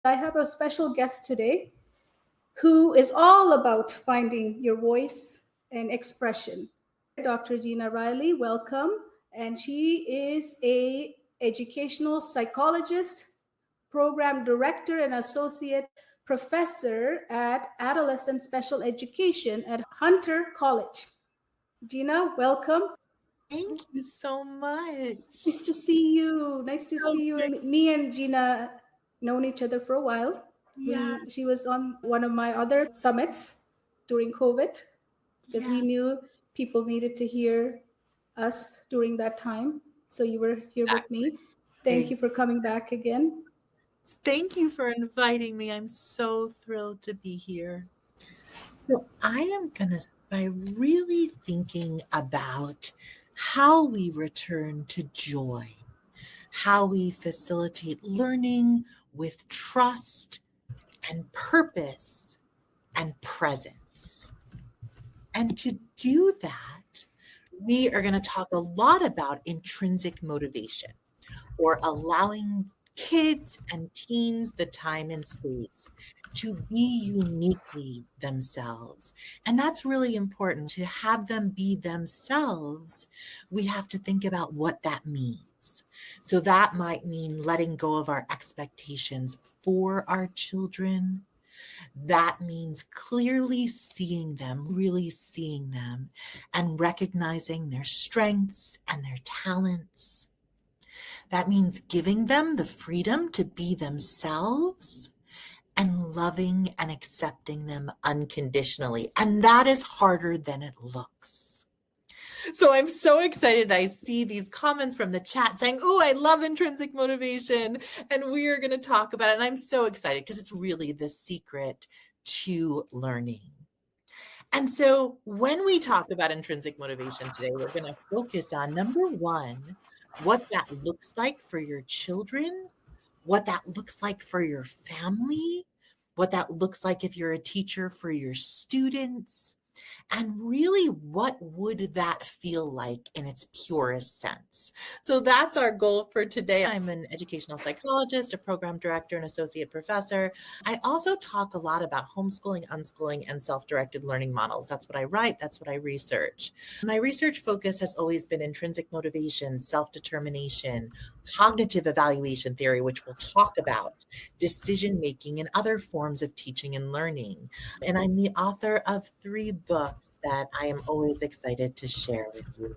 I have a special guest today who is all about finding your voice and expression. Dr. Gina Riley, welcome. And she is a educational psychologist, program director and associate professor at adolescent special education at Hunter College. Gina, welcome. Thank you so much. Nice to see you. Nice to see you. And me and Gina known each other for a while. Yes. She was on one of my other summits during COVID because we knew people needed to hear us during that time. So you were here with me. Thank you for coming back again. Thank you for inviting me. I'm so thrilled to be here. So I am going to, by really thinking about how we return to joy, how we facilitate learning with trust and purpose and presence. And to do that, we are going to talk a lot about intrinsic motivation, or allowing kids and teens the time and space to be uniquely themselves. And that's really important. To have them be themselves, we have to think about what that means. So that might mean letting go of our expectations for our children. That means clearly seeing them, really seeing them, and recognizing their strengths and their talents. That means giving them the freedom to be themselves and loving and accepting them unconditionally. And that is harder than it looks. So I'm so excited. I see these comments from the chat saying, oh, I love intrinsic motivation. And we are going to talk about it. And I'm so excited because it's really the secret to learning. And so when we talk about intrinsic motivation today, we're going to focus on, number one, what that looks like for your children, what that looks like for your family, what that looks like if you're a teacher for your students, and really what would that feel like in its purest sense. So that's our goal for today. I'm an educational psychologist, a program director, and associate professor. I also talk a lot about homeschooling, unschooling, and self-directed learning models. That's what I write. That's what I research. My research focus has always been intrinsic motivation, self-determination, cognitive evaluation theory, which we'll talk about, decision-making, and other forms of teaching and learning. And I'm the author of 3 books that I am always excited to share with you.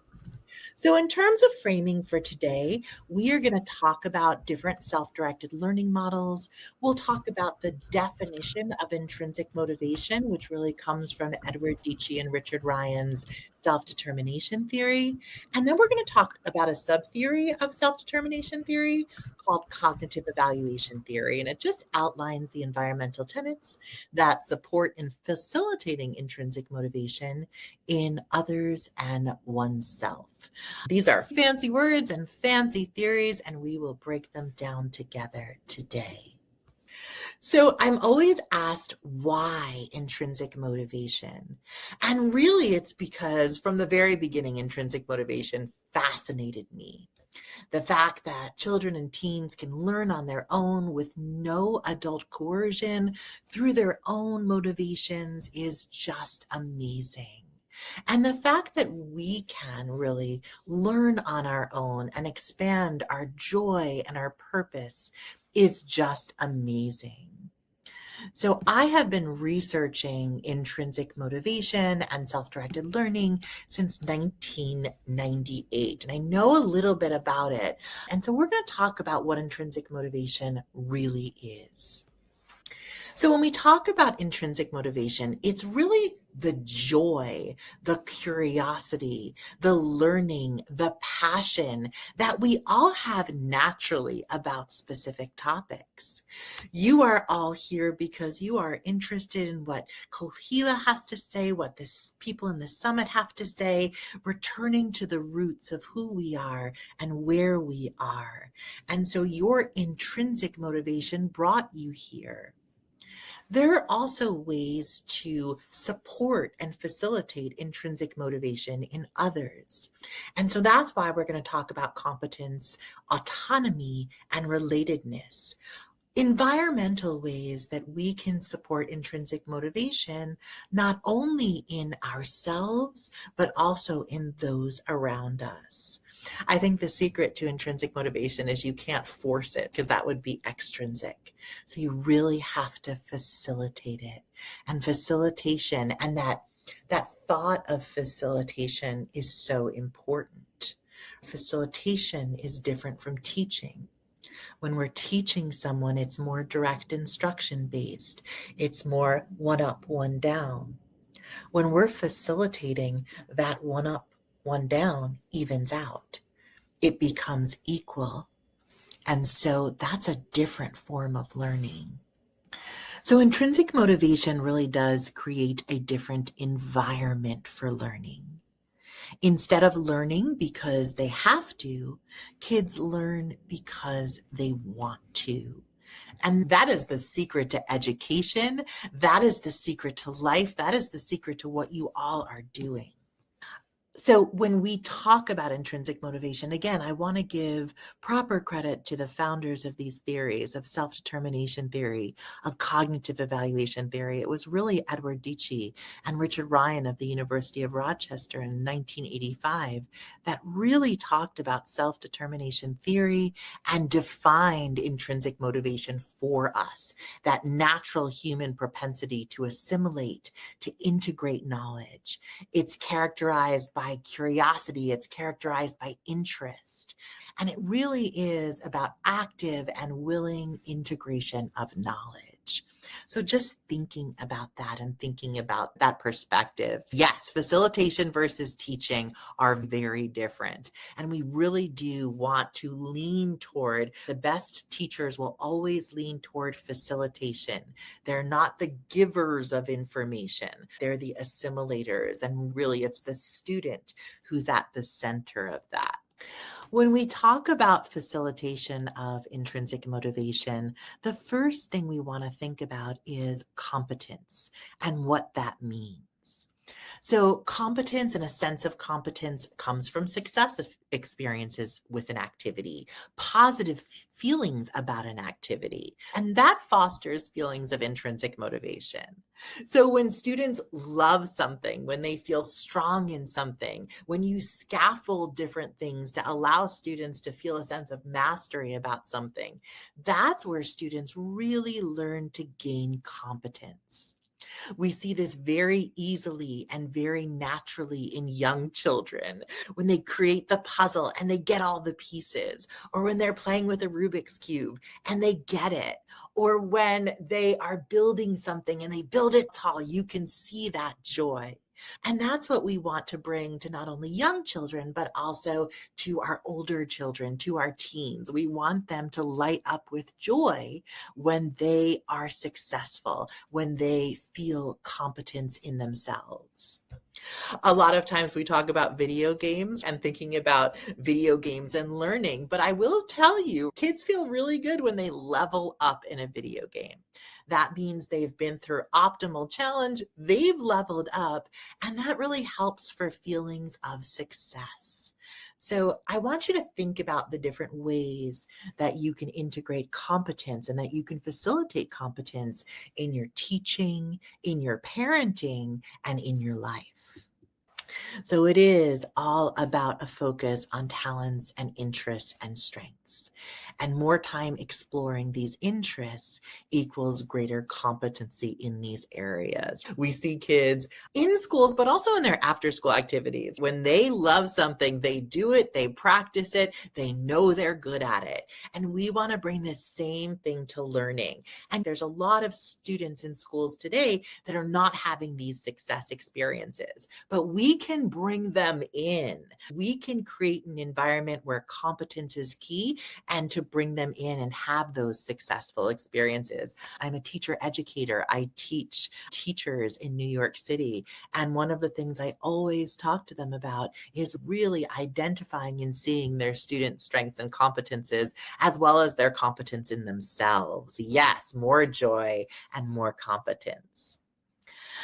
So in terms of framing for today, we are going to talk about different self-directed learning models. We'll talk about the definition of intrinsic motivation, which really comes from Edward Deci and Richard Ryan's self-determination theory. And then we're going to talk about a sub-theory of self-determination theory called cognitive evaluation theory. And it just outlines the environmental tenets that support in facilitating intrinsic motivation in others and oneself. These are fancy words and fancy theories, and we will break them down together today. So I'm always asked, why intrinsic motivation? And really it's because from the very beginning, intrinsic motivation fascinated me. The fact that children and teens can learn on their own with no adult coercion through their own motivations is just amazing. And the fact that we can really learn on our own and expand our joy and our purpose is just amazing. So I have been researching intrinsic motivation and self-directed learning since 1998, and I know a little bit about it. And so we're going to talk about what intrinsic motivation really is. So when we talk about intrinsic motivation, it's really the joy, the curiosity, the learning, the passion that we all have naturally about specific topics. You are all here because you are interested in what Kohila has to say, what the people in the summit have to say, returning to the roots of who we are and where we are. And so your intrinsic motivation brought you here. There are also ways to support and facilitate intrinsic motivation in others. And so that's why we're going to talk about competence, autonomy, and relatedness. environmental ways that we can support intrinsic motivation, not only in ourselves, but also in those around us. I think the secret to intrinsic motivation is you can't force it because that would be extrinsic. So you really have to facilitate it. And facilitation and that thought of facilitation is so important. Facilitation is different from teaching. When we're teaching someone, it's more direct instruction based. It's more one up, one down. When we're facilitating, that one up, one down evens out. It becomes equal. And so that's a different form of learning. So intrinsic motivation really does create a different environment for learning. Instead of learning because they have to, kids learn because they want to. And that is the secret to education. That is the secret to life. That is the secret to what you all are doing. So when we talk about intrinsic motivation, again, I want to give proper credit to the founders of these theories, of self-determination theory, of cognitive evaluation theory. It was really Edward Deci and Richard Ryan of the University of Rochester in 1985 that really talked about self-determination theory and defined intrinsic motivation for us, that natural human propensity to assimilate, to integrate knowledge. It's characterized by curiosity, it's characterized by interest. And it really is about active and willing integration of knowledge. So just thinking about that and thinking about that perspective. Yes, facilitation versus teaching are very different. And we really do want to lean toward the best teachers will always lean toward facilitation. They're not the givers of information. They're the assimilators. And really it's the student who's at the center of that. When we talk about facilitation of intrinsic motivation, the first thing we want to think about is competence and what that means. So competence and a sense of competence comes from success experiences with an activity, positive feelings about an activity, and that fosters feelings of intrinsic motivation. So when students love something, when they feel strong in something, when you scaffold different things to allow students to feel a sense of mastery about something, that's where students really learn to gain competence. We see this very easily and very naturally in young children when they create the puzzle and they get all the pieces, or when they're playing with a Rubik's Cube and they get it, or when they are building something and they build it tall. You can see that joy. And that's what we want to bring to not only young children, but also to our older children, to our teens. We want them to light up with joy when they are successful, when they feel competence in themselves. A lot of times we talk about video games and thinking about video games and learning, but I will tell you, kids feel really good when they level up in a video game. That means they've been through optimal challenge, they've leveled up, and that really helps for feelings of success. So I want you to think about the different ways that you can integrate competence and that you can facilitate competence in your teaching, in your parenting, and in your life. So it is all about a focus on talents and interests and strengths. And more time exploring these interests equals greater competency in these areas. We see kids in schools, but also in their after school activities. When they love something, they do it, they practice it, they know they're good at it. And we want to bring this same thing to learning. And there's a lot of students in schools today that are not having these success experiences, but we can bring them in. We can create an environment where competence is key and to bring them in and have those successful experiences. I'm a teacher educator. I teach teachers in New York City. And one of the things I always talk to them about is really identifying and seeing their students' strengths and competences, as well as their competence in themselves. Yes, more joy and more competence.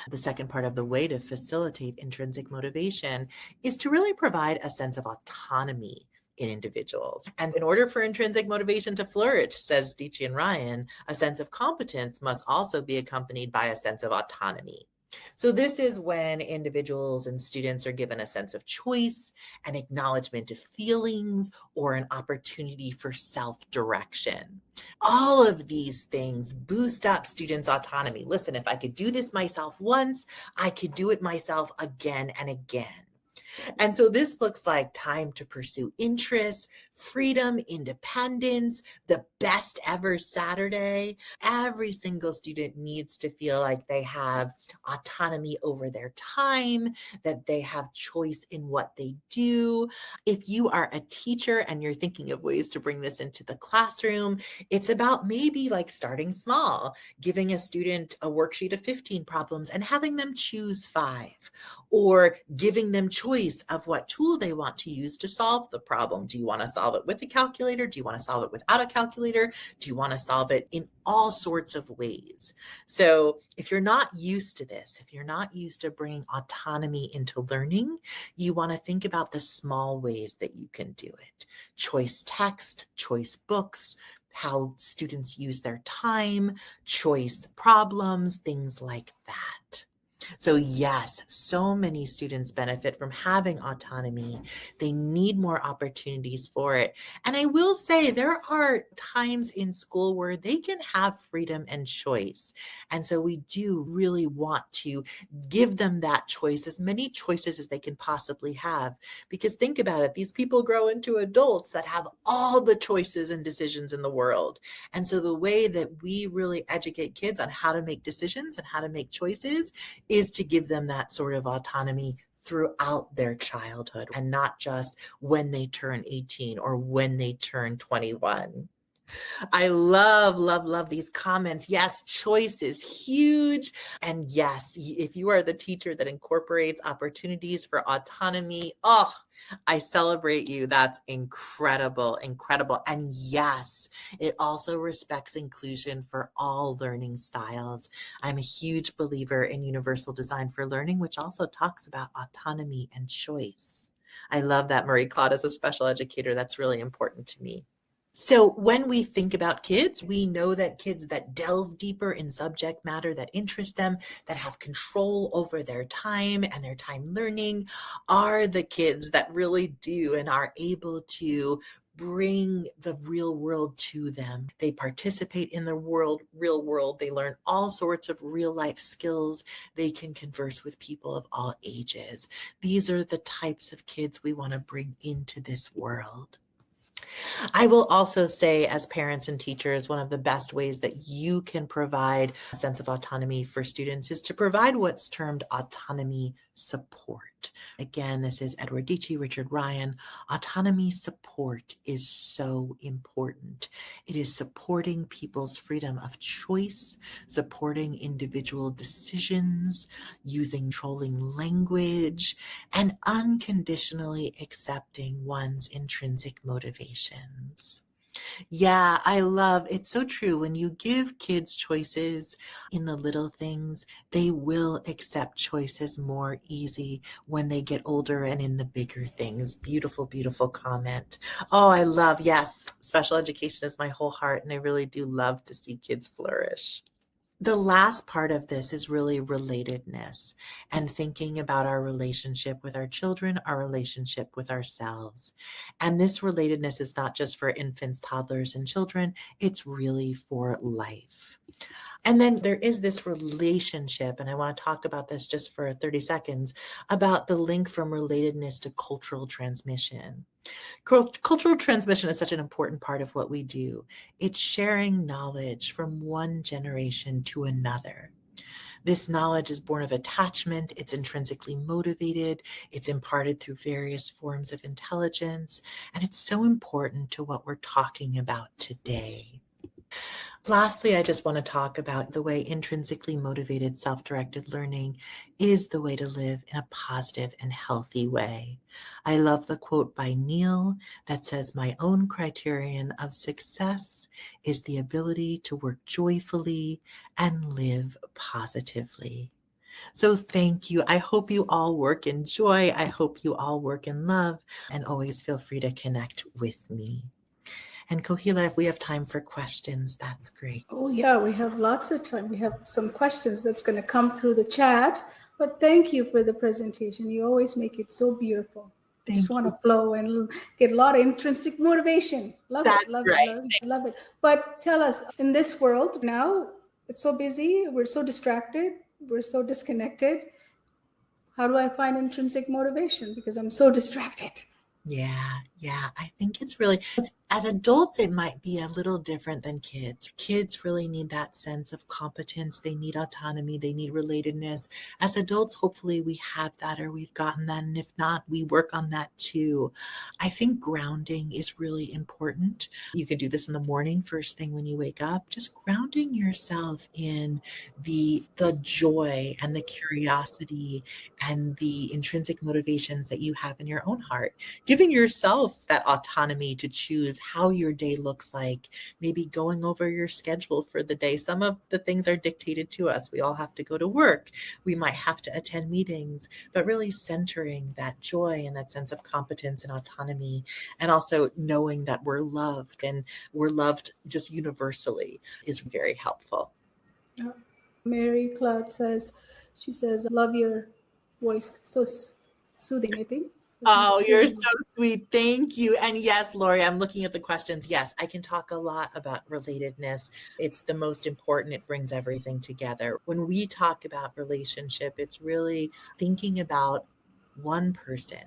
The second part of the way to facilitate intrinsic motivation is to really provide a sense of autonomy in individuals. And in order for intrinsic motivation to flourish, says Deci and Ryan, a sense of competence must also be accompanied by a sense of autonomy. So this is when individuals and students are given a sense of choice, an acknowledgement of feelings, or an opportunity for self-direction. All of these things boost up students' autonomy. Listen, if I could do this myself once, I could do it myself again and again. And so this looks like time to pursue interests, freedom, independence, the best ever Saturday. Every single student needs to feel like they have autonomy over their time, that they have choice in what they do. If you are a teacher and you're thinking of ways to bring this into the classroom, it's about maybe like starting small, giving a student a worksheet of 15 problems and having them choose 5, or giving them choice of what tool they want to use to solve the problem. Do you want to solve it with a calculator? Do you want to solve it without a calculator? Do you want to solve it in all sorts of ways? So if you're not used to this, if you're not used to bringing autonomy into learning, you want to think about the small ways that you can do it. Choice text, choice books, how students use their time, choice problems, things like that. So yes, so many students benefit from having autonomy. They need more opportunities for it. And I will say there are times in school where they can have freedom and choice. And so we do really want to give them that choice, as many choices as they can possibly have. Because think about it, these people grow into adults that have all the choices and decisions in the world. And so the way that we really educate kids on how to make decisions and how to make choices is to give them that sort of autonomy throughout their childhood, and not just when they turn 18 or when they turn 21. I love, love, love these comments. Yes, choice is huge. And yes, if you are the teacher that incorporates opportunities for autonomy, oh, I celebrate you. That's incredible, incredible. And yes, it also respects inclusion for all learning styles. I'm a huge believer in universal design for learning, which also talks about autonomy and choice. I love that, Marie Claude, as a special educator. That's really important to me. So when we think about kids, we know that kids that delve deeper in subject matter that interest them, that have control over their time and their time learning, are the kids that really do and are able to bring the real world to them. They participate in the real world. They learn all sorts of real life skills. They can converse with people of all ages. These are the types of kids we want to bring into this world. I will also say, as parents and teachers, one of the best ways that you can provide a sense of autonomy for students is to provide what's termed autonomy support. Again, this is Edward Deci, Richard Ryan. Autonomy support is so important. It is supporting people's freedom of choice, supporting individual decisions, using controlling language, and unconditionally accepting one's intrinsic motivations. Yeah, I love it's so true. When you give kids choices in the little things, they will accept choices more easy when they get older and in the bigger things. Beautiful, beautiful comment. Oh, I love, yes, special education is my whole heart, and I really do love to see kids flourish. The last part of this is really relatedness and thinking about our relationship with our children, our relationship with ourselves. And this relatedness is not just for infants, toddlers, and children, it's really for life. And then there is this relationship, and I want to talk about this just for 30 seconds, about the link from relatedness to cultural transmission. Cultural transmission is such an important part of what we do. It's sharing knowledge from one generation to another. This knowledge is born of attachment, it's intrinsically motivated, it's imparted through various forms of intelligence, and it's so important to what we're talking about today. Lastly, I just want to talk about the way intrinsically motivated self-directed learning is the way to live in a positive and healthy way. I love the quote by Neil that says, "My own criterion of success is the ability to work joyfully and live positively." So thank you. I hope you all work in joy. I hope you all work in love, and always feel free to connect with me. And Kohila, if we have time for questions, that's great. Oh, yeah, we have lots of time. We have some questions that's going to come through the chat. But thank you for the presentation. You always make it so beautiful. I just Thank want you. to flow and get a lot of intrinsic motivation. Love it, That's love it, right. love it, love it. But tell us, in this world now, it's so busy, we're so distracted, we're so disconnected. How do I find intrinsic motivation? Because I'm so distracted. Yeah. I think as adults, it might be a little different than kids. Kids really need that sense of competence. They need autonomy. They need relatedness. As adults, hopefully we have that or we've gotten that. And if not, we work on that too. I think grounding is really important. You can do this in the morning, first thing when you wake up, just grounding yourself in the joy and the curiosity and the intrinsic motivations that you have in your own heart, giving yourself that autonomy to choose how your day looks like, maybe going over your schedule for the day. Some of the things are dictated to us. We all have to go to work. We might have to attend meetings, but really centering that joy and that sense of competence and autonomy, and also knowing that we're loved and we're loved just universally is very helpful. Mary Cloud says, she says, love your voice. So soothing, I think. I think Oh, it's you're soothing. so sweet. Thank you. And yes, Lori, I'm looking at the questions. Yes, I can talk a lot about relatedness. It's the most important. It brings everything together. When we talk about relationship, it's really thinking about one person,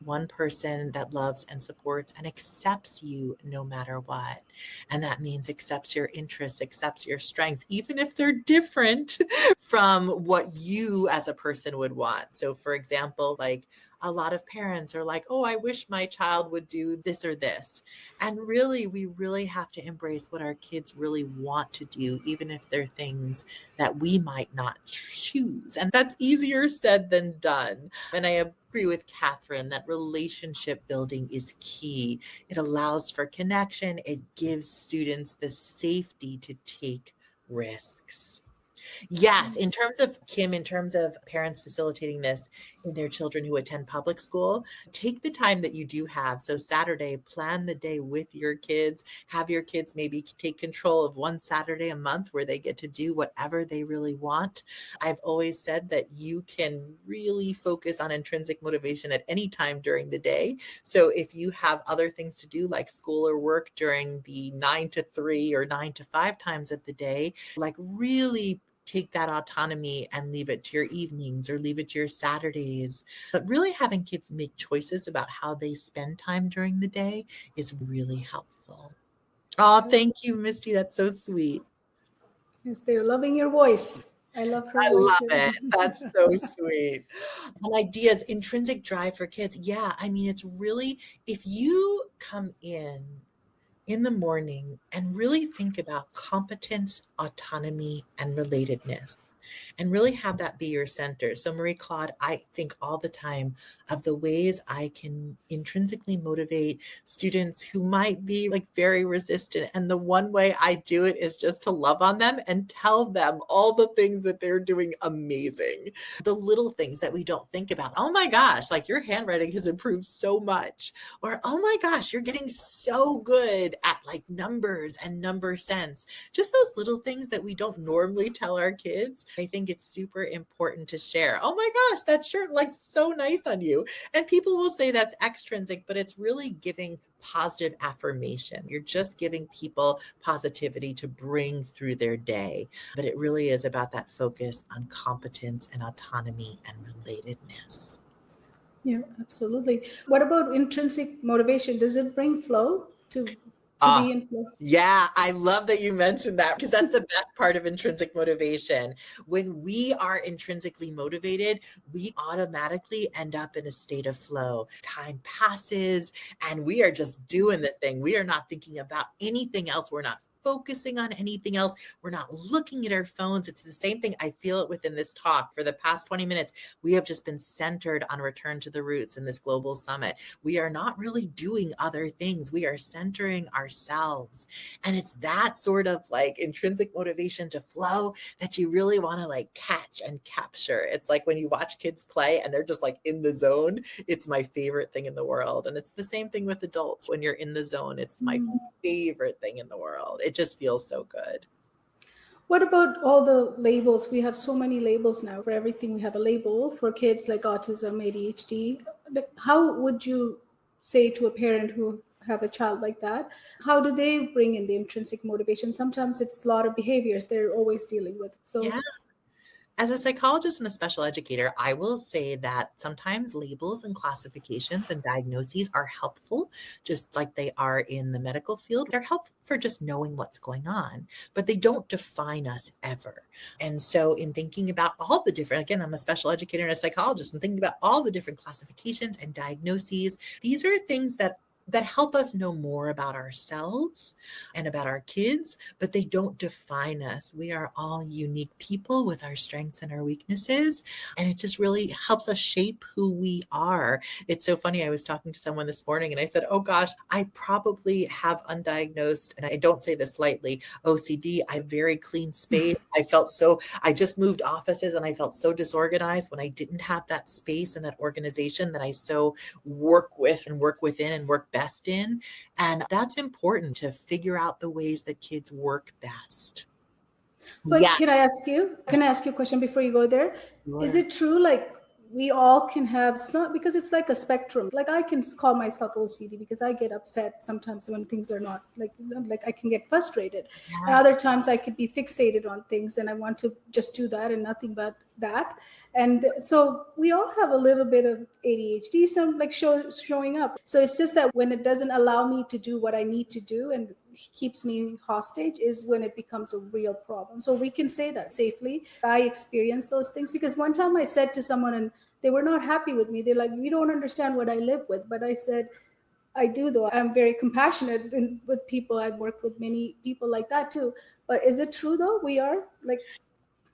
one person that loves and supports and accepts you no matter what. And that means accepts your interests, accepts your strengths, even if they're different from what you as a person would want. So, for example, like, a lot of parents are like, oh, I wish my child would do this or this. And really, we really have to embrace what our kids really want to do, even if they're things that we might not choose. And that's easier said than done. And I agree with Catherine that relationship building is key. It allows for connection, it gives students the safety to take risks. Yes, in terms of Kim, in terms of parents facilitating this in their children who attend public school, take the time that you do have. So Saturday, plan the day with your kids, have your kids maybe take control of one Saturday a month where they get to do whatever they really want. I've always said that you can really focus on intrinsic motivation at any time during the day. So if you have other things to do like school or work during the 9 to 3 or 9 to 5 times of the day, like really take that autonomy and leave it to your evenings or leave it to your Saturdays. But really having kids make choices about how they spend time during the day is really helpful. Oh, thank you, Misty. That's so sweet. Yes, they're loving your voice. I love her I voice love too. it. That's so sweet. And ideas, intrinsic drive for kids. Yeah, I mean, it's really, if you come in the morning and really think about competence, autonomy, and relatedness, and really have that be your center. So, Marie Claude, I think all the time of the ways I can intrinsically motivate students who might be like very resistant. And the one way I do it is just to love on them and tell them all the things that they're doing amazing. The little things that we don't think about. Oh my gosh, like your handwriting has improved so much. Or, oh my gosh, you're getting so good at like numbers and number sense. Just those little things that we don't normally tell our kids. I think it's super important to share. Oh my gosh, that shirt looks so nice on you. And people will say that's extrinsic, but it's really giving positive affirmation. You're just giving people positivity to bring through their day. But it really is about that focus on competence and autonomy and relatedness. Yeah, absolutely. What about intrinsic motivation? Does it bring flow to Ah, be in flow? yeah, I love that you mentioned that because that's the best part of intrinsic motivation. When we are intrinsically motivated, we automatically end up in a state of flow. Time passes and we are just doing the thing. We are not thinking about anything else. We're not focusing on anything else. We're not looking at our phones. It's the same thing. I feel it within this talk. For the past 20 minutes, we have just been centered on return to the roots in this global summit. We are not really doing other things. We are centering ourselves. And it's that sort of like intrinsic motivation to flow that you really want to like catch and capture. It's like when you watch kids play and they're just like in the zone. It's my favorite thing in the world. And it's the same thing with adults. When you're in the zone, it's my favorite thing in the world. It just feels so good. What about all the labels? We have so many labels now. For everything, we have a label. For kids like autism, ADHD. How would you say to a parent who have a child like that, how do they bring in the intrinsic motivation? Sometimes it's a lot of behaviors they're always dealing with. So Yeah. As a psychologist and a special educator, I will say that sometimes labels and classifications and diagnoses are helpful, just like they are in the medical field. They're helpful for just knowing what's going on, but they don't define us ever. And so, in thinking about all the different, again, I'm a special educator and a psychologist, and thinking about all the different classifications and diagnoses, these are things that help us know more about ourselves and about our kids, but they don't define us. We are all unique people with our strengths and our weaknesses, and it just really helps us shape who we are. It's so funny. I was talking to someone this morning and I said, oh gosh, I probably have undiagnosed, and I don't say this lightly, OCD. I have very clean space. I just moved offices and I felt so disorganized when I didn't have that space and that organization that I so work with and work within and work best in. And that's important to figure out the ways that kids work best. but Yeah, can I ask you a question before you go there? Is sure. it true, like, we all can have some, because it's like a spectrum. Like, I can call myself OCD because I get upset sometimes when things are not like I can get frustrated. And Yeah. other times I could be fixated on things and I want to just do that and nothing but that. And so we all have a little bit of ADHD, some like showing up. So it's just that when it doesn't allow me to do what I need to do and keeps me hostage is when it becomes a real problem. So we can say that safely. I experienced those things because one time I said to someone and they were not happy with me. They're like, you don't understand what I live with. But I said, I do, though. I'm very compassionate with people. I've worked with many people like that too. But is it true, though? We are like,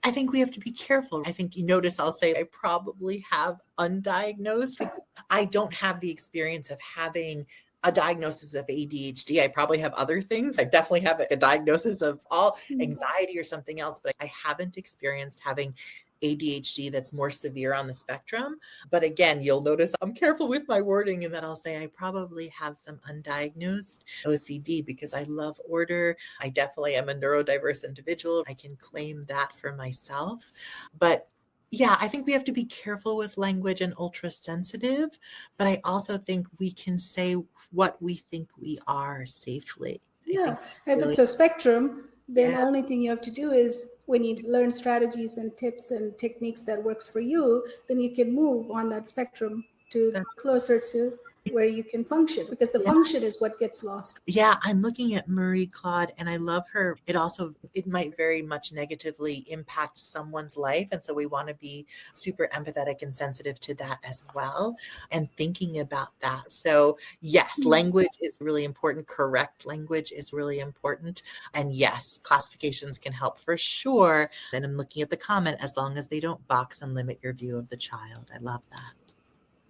I think we have to be careful. I think you notice I'll say I probably have undiagnosed because I don't have the experience of having a diagnosis of ADHD. I probably have other things. I definitely have a diagnosis of all anxiety or something else, but I haven't experienced having ADHD that's more severe on the spectrum. But again, you'll notice I'm careful with my wording and that I'll say I probably have some undiagnosed OCD because I love order. I definitely am a neurodiverse individual. I can claim that for myself. But yeah, I think we have to be careful with language and ultra sensitive, but I also think we can say what we think we are safely. I yeah. think that's And if really, it's a spectrum, then the yeah, only thing you have to do is when you learn strategies and tips and techniques that works for you, then you can move on that spectrum to that's closer to where you can function, because the yeah. function is what gets lost. Yeah, I'm looking at Marie Claude and I love her. It might very much negatively impact someone's life. And so we want to be super empathetic and sensitive to that as well and thinking about that. So, yes, language is really important. Correct language is really important. And yes, classifications can help for sure. And I'm looking at the comment as long as they don't box and limit your view of the child. I love that.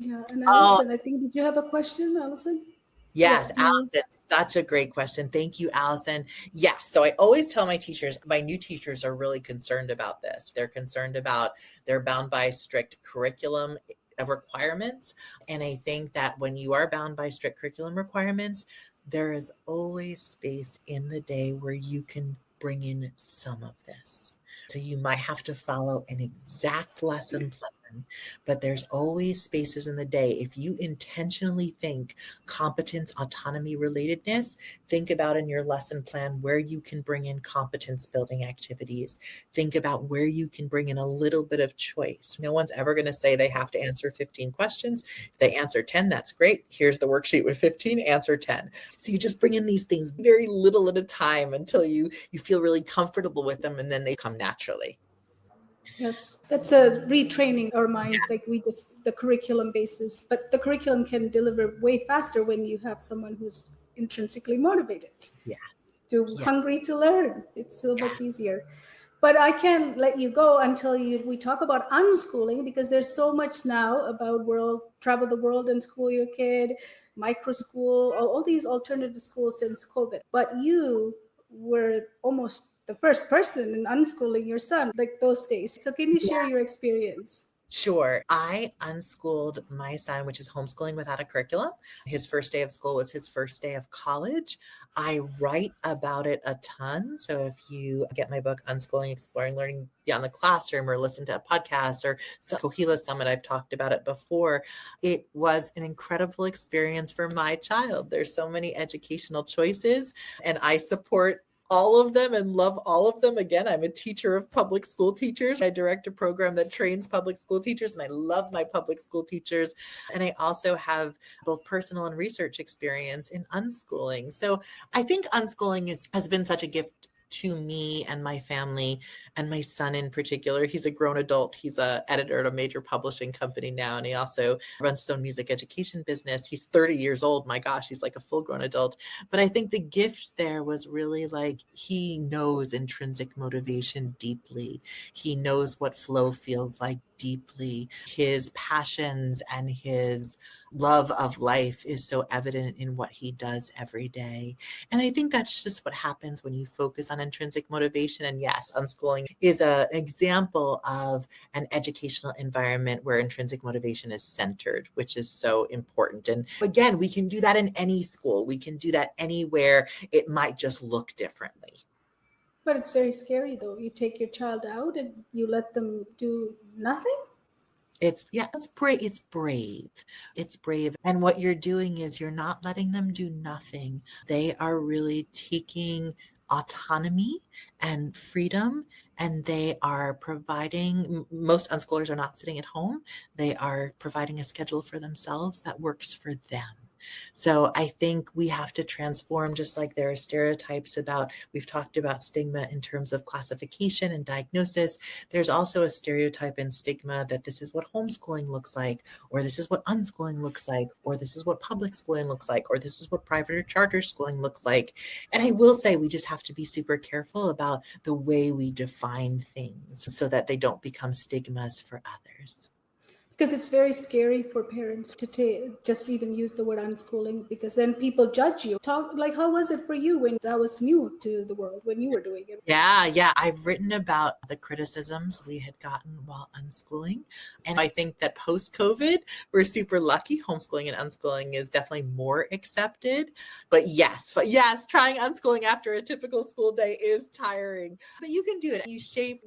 Yeah, and Oh, Allison, I think, did you have a question, Allison? Yeah, yes, no. Allison, such a great question. Thank you, Allison. Yes, so I always tell my teachers, my new teachers are really concerned about this. They're concerned about they're bound by strict curriculum of requirements. And I think that when you are bound by strict curriculum requirements, there is always space in the day where you can bring in some of this. So you might have to follow an exact lesson plan, but there's always spaces in the day. If you intentionally think competence, autonomy, relatedness, think about in your lesson plan where you can bring in competence building activities. Think about where you can bring in a little bit of choice. No one's ever going to say they have to answer 15 questions. If they answer 10, that's great. Here's the worksheet with 15, answer 10. So you just bring in these things very little at a time until you feel really comfortable with them and then they come naturally. Yes, that's a retraining our mind. Like, we just the curriculum basis, but the curriculum can deliver way faster when you have someone who's intrinsically motivated. Yeah. to Yeah. hungry to learn. It's so much easier. But I can't let you go until we talk about unschooling, because there's so much now about travel the world and school your kid, micro school, all these alternative schools since COVID. But you were almost the first person in unschooling your son, like those days. So can you share your experience? Sure. I unschooled my son, which is homeschooling without a curriculum. His first day of school was his first day of college. I write about it a ton. So if you get my book, Unschooling, Exploring Learning Beyond the Classroom, or listen to a podcast or Kohila Summit, I've talked about it before. It was an incredible experience for my child. There's so many educational choices, and I support all of them and love all of them. Again, I'm a teacher of public school teachers. I direct a program that trains public school teachers, and I love my public school teachers. And I also have both personal and research experience in unschooling. So I think unschooling has been such a gift to me and my family, and my son in particular. He's a grown adult. He's an editor at a major publishing company now, and he also runs his own music education business. He's 30 years old. My gosh, he's like a full grown adult. But I think the gift there was really like, he knows intrinsic motivation deeply. He knows what flow feels like deeply. His passions and his love of life is so evident in what he does every day. And I think that's just what happens when you focus on intrinsic motivation. And yes, unschooling is an example of an educational environment where intrinsic motivation is centered, which is so important. And again, we can do that in any school. We can do that anywhere. It might just look differently. But it's very scary though. You take your child out and you let them do nothing. It's brave. It's brave. It's brave. And what you're doing is you're not letting them do nothing. They are really taking autonomy and freedom, and they are providing, most unschoolers are not sitting at home. They are providing a schedule for themselves that works for them. So I think we have to transform, just like there are stereotypes about, we've talked about stigma in terms of classification and diagnosis. There's also a stereotype and stigma that this is what homeschooling looks like, or this is what unschooling looks like, or this is what public schooling looks like, or this is what private or charter schooling looks like. And I will say, we just have to be super careful about the way we define things so that they don't become stigmas for others. Because it's very scary for parents to just even use the word unschooling, because then people judge you. Talk like, how was it for you when that was new to the world when you were doing it? Yeah. I've written about the criticisms we had gotten while unschooling. And I think that post-COVID, we're super lucky. Homeschooling and unschooling is definitely more accepted. But yes, trying unschooling after a typical school day is tiring. But you can do it.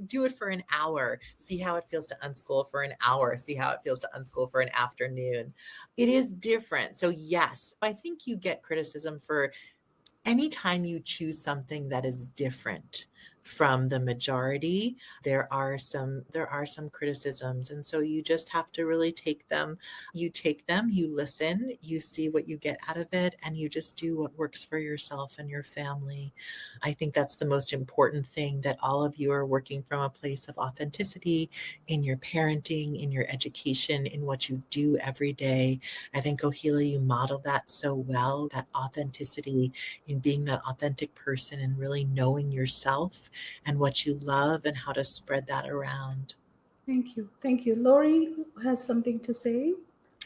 Do it for an hour. See how it feels to unschool for an hour. See how it feels to unschool for an afternoon. It is different. So yes, I think you get criticism for anytime you choose something that is different from the majority. There are some criticisms, and so you just have to really take them. You listen, you see what you get out of it, and you just do what works for yourself and your family. I think that's the most important thing, that all of you are working from a place of authenticity in your parenting, in your education, in what you do every day. I think, Kohila, you model that so well, that authenticity, in being that authentic person and really knowing yourself and what you love and how to spread that around. Thank you. Thank you. Lori has something to say.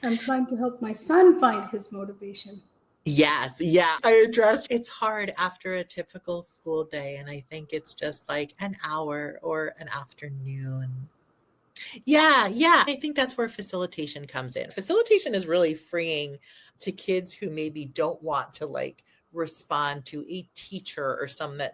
I'm trying to help my son find his motivation. Yes, yeah. I addressed it's hard after a typical school day, and I think it's just like an hour or an afternoon. Yeah. I think that's where facilitation comes in. Facilitation is really freeing to kids who maybe don't want to like respond to a teacher or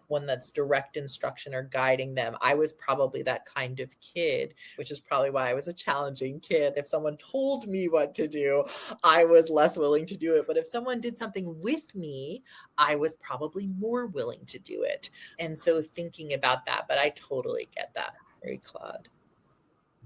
one that's direct instruction or guiding them. I was probably that kind of kid, which is probably why I was a challenging kid. If someone told me what to do, I was less willing to do it. But if someone did something with me, I was probably more willing to do it. And so thinking about that, but I totally get that, Mary Claude.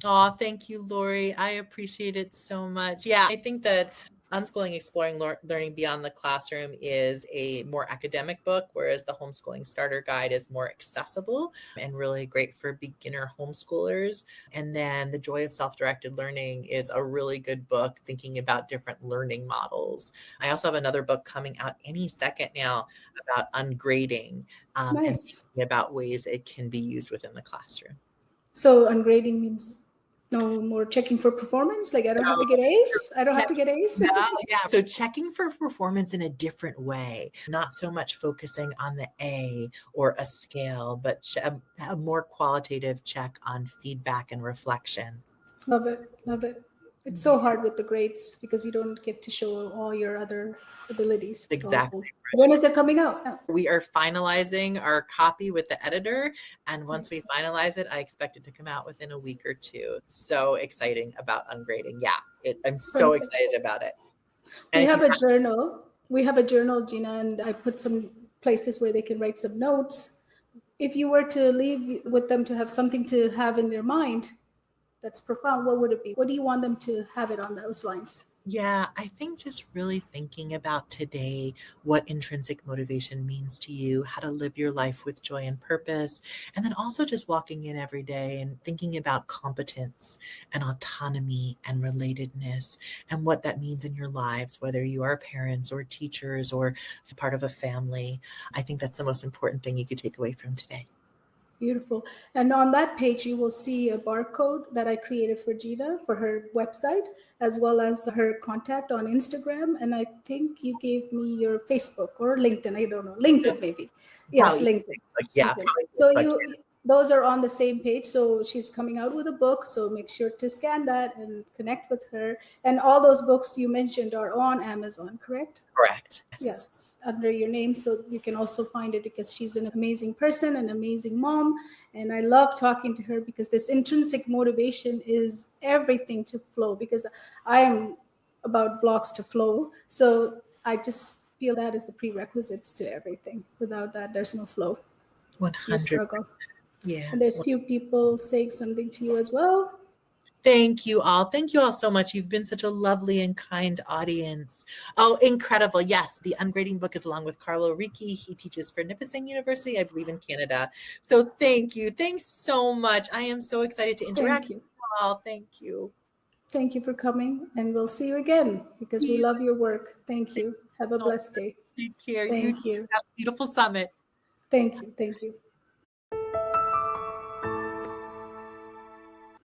Oh, thank you, Lori. I appreciate it so much. Yeah, I think that Unschooling, Exploring Learning Beyond the Classroom is a more academic book, whereas the Homeschooling Starter Guide is more accessible and really great for beginner homeschoolers. And then The Joy of Self-Directed Learning is a really good book thinking about different learning models. I also have another book coming out any second now about ungrading and Nice. thinking about ways it can be used within the classroom. So ungrading means no more checking for performance. Like I don't have to get A's. I don't have to get A's. No, yeah. So checking for performance in a different way, not so much focusing on the A or a scale, but a more qualitative check on feedback and reflection. Love it. Love it. It's so hard with the grades because you don't get to show all your other abilities. Exactly. When is it coming out? We are finalizing our copy with the editor. And once we finalize it, I expect it to come out within a week or two. So exciting about ungrading. Yeah, I'm so excited about it. We have a journal. We have a journal, Gina, and I put some places where they can write some notes. If you were to leave with them to have something to have in their mind that's profound, what would it be? What do you want them to have it on those lines? Yeah, I think just really thinking about today what intrinsic motivation means to you, how to live your life with joy and purpose, and then also just walking in every day and thinking about competence and autonomy and relatedness and what that means in your lives, whether you are parents or teachers or part of a family. I think that's the most important thing you could take away from today. Beautiful. And on that page, you will see a barcode that I created for Gina for her website, as well as her contact on Instagram. And I think you gave me your Facebook or LinkedIn. I don't know. LinkedIn, maybe. Yes, LinkedIn. Yeah. So those are on the same page. So she's coming out with a book. So make sure to scan that and connect with her. And all those books you mentioned are on Amazon, correct? Correct. Yes, under your name. So you can also find it because she's an amazing person, an amazing mom. And I love talking to her because this intrinsic motivation is everything to flow, because I am about blocks to flow. So I just feel that is the prerequisites to everything. Without that, there's no flow. 100%. You struggle. Yeah. And there's few people saying something to you as well. Thank you all. Thank you all so much. You've been such a lovely and kind audience. Oh, incredible. Yes, the Ungrading book is along with Carlo Ricci. He teaches for Nipissing University, I believe, in Canada. So thank you. Thanks so much. I am so excited to interact with you all. Thank you. Thank you for coming, and we'll see you again because we love your work. Thank you. Have a blessed day. Take care. Thank you. Have a beautiful summit. Thank you. Thank you.